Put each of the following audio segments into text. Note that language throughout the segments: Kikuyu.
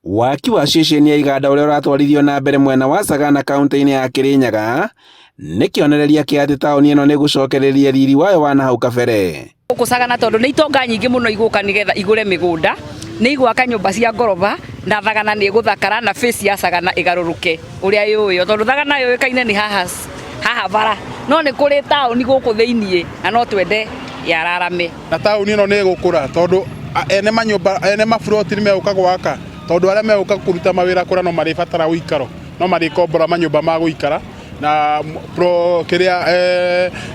Waki wa ceceni ya iganda ũrĩa ũratwarithio na mbere mwena wa Sagana kaunti-inĩ ya Kirinyaga nĩ kĩonereria kĩa atĩ taũni ĩno nĩ gũcokereria riri wayo wa nahau kabere. Gũkũ Sagana tondũ nĩ itonga nyingĩ mũno igũka nĩgetha igũre mĩgũnda, nĩ igwaka nyũmba cia ngoroba na Sagana nĩ ĩgũthakara na face ya Sagana ĩgarũrũke ũrĩa yũĩ, tondũ Sagana yũĩkaine nĩ haha bara, no nĩ kũrĩ taũni gũkũ thĩiniĩ na no twende yararame. Na taũni ĩno nĩ ĩgũkũra tondũ ene manyũmba ene maburoti nĩ megũka gwaka, tondũ arĩa megũka kũruta mawĩra kũrĩa no marĩbatara ũikaro, no marĩkombora manyũmba ma gũikara na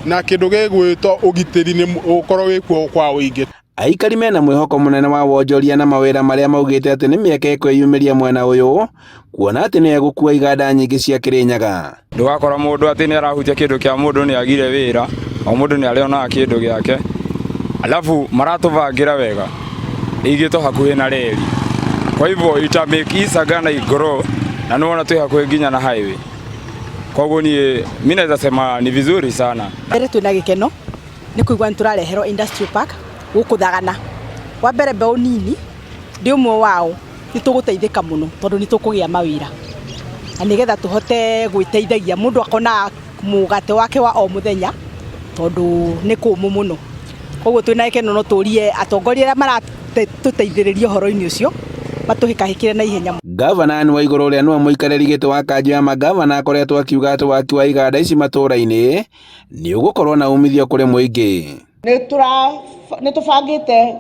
na kĩndũ gĩgwĩtwo ũgitĩri nĩ ũkorwo wĩkuo kwa ũingĩ. Aikari mena mwĩhoko mũnene wa wonjoria na mawĩra marĩa maugĩte atĩ nĩ mĩeke ĩkwĩyumĩria mwena ũyũ, kuona atĩ nĩ egũkua iganda nyingĩ cia Kirinyaga. Ndũgakora mũndũ atĩ nĩ arahutia kĩndũ kĩa mũndũ nĩ agire wĩra, o mũndũ nĩ arĩonaga kĩndũ gĩake, alafu maratũbangĩra wega igĩtwo hakuhĩ na reri. Kwa hivyo ita make Sagana igrow na niona tu hakuhĩ nginya na highway. Kwa hivyo mimi naweza sema ni vizuri sana. Mbere twina gĩkeno nĩ kũigua nĩ tũrareherwo industrial park gũkũ Sagana. Wa mbere mbeũ nini ndĩ ũmwe wao nĩ tũgũteithĩka mũno tondũ nĩ tũkũgĩa mawĩra. Na nĩgetha tũhote gwĩteithagia mũndũ akona mũgate wake wa o mũthenya tondũ nĩ kũmũ mũno. Koguo twina gĩkeno no tũrie atongoria arĩa maratũteithĩrĩria ũhoro-inĩ ũcio matũhĩkahĩkire na ihenya. Gavana Anne Waigũrũ ũrĩa nĩwe mũikarĩri gĩtĩ wa kanjũ ya magavana akoretwo akiuga atĩ waki wa iganda ici matũũra-inĩ nĩ ũgũkorwo na umithio kũrĩ mũingĩ. Nĩ tũbangĩte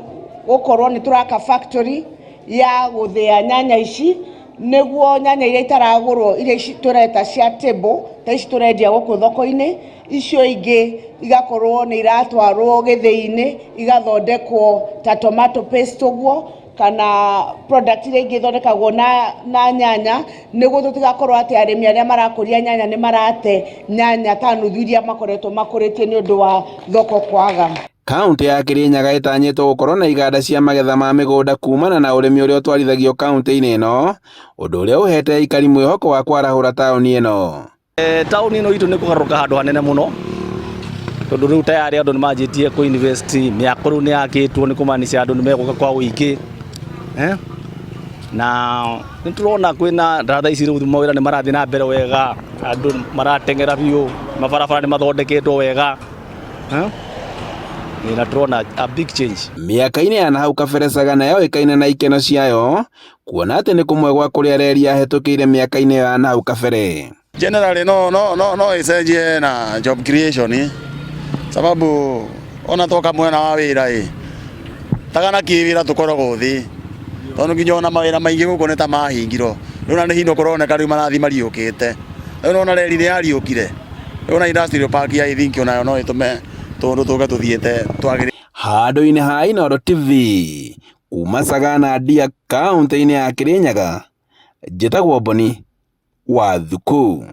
gũkorwo nĩ tũraka factory ya gũthĩa nyanya ici nĩguo nyanya iria itaragũrwo iria tũreta cia table ta ici tũrendia gũkũ thoko-inĩ, icio ingĩ igakorwo nĩ iratwarwo gĩthĩi-inĩ igathondekwo ta tomato paste ũguo kana product iria ingĩ ithondekagwo na nyanya, nĩguo tũtigakorwo atĩ arĩmi arĩa marakũria nyanya nĩ marate nyanya ta nuthu iria makoretwo makũrĩtie nĩ ũndũ wa thoko kwaga. Kaunti ya Kirinyaga ĩtanyĩtwo gũkorwo na iganda cia magetha ma mĩgũnda kumana na ũrĩmi ũrĩa ũtwarithagio kaunti-inĩ ĩno, ũndũ ũrĩa ũhete aikari mwĩhoko wa kwarahũra taũni ĩno. Taũni ĩno itũ nĩ kũgarũrũka handũ hanene mũno, tondũ rĩu tayari andũ nĩ manjĩtie kũ invest, mĩako rĩu nĩ yakĩtwo nĩ kũmaanisha andũ nĩ megũka kwa ũingĩ. Na nĩ tũrona kwĩna ndatha ici rĩu mawĩra nĩ marathiĩ na mbere wega, andũ marateng'era biũ, mabarabara nĩ mathondeketwo wega. Na tũrona a big change. Mĩaka-inĩ ya nahau kabere Sagana yoĩkaine na ikeno ciayo, kuona atĩ nĩ kũmwe gwa kũrĩa reri yahetũkĩire mĩaka-inĩ ya nahau kabere. Generally no ĩcenjie na job creation, sababu ona toka mwena wa wĩra Sagana kĩwĩra tũkoragwo thĩ, tondũ nginya ona mawĩra maingĩ gũkũ nĩ ta mahingirwo. Rĩu na nĩ hino kũroneka rĩu marathi mariũkĩte. Rĩu ona reri nĩ yariũkire. Rĩu na industrial park ya I think onayo no ĩtũme tondũ tũke tũthiĩte twagĩrĩire. Handũ-inĩ ha Inooro TV kuma Sagana Ndia kaunti-inĩ ya Kirinyaga, njĩtagwo Boni Wathuku.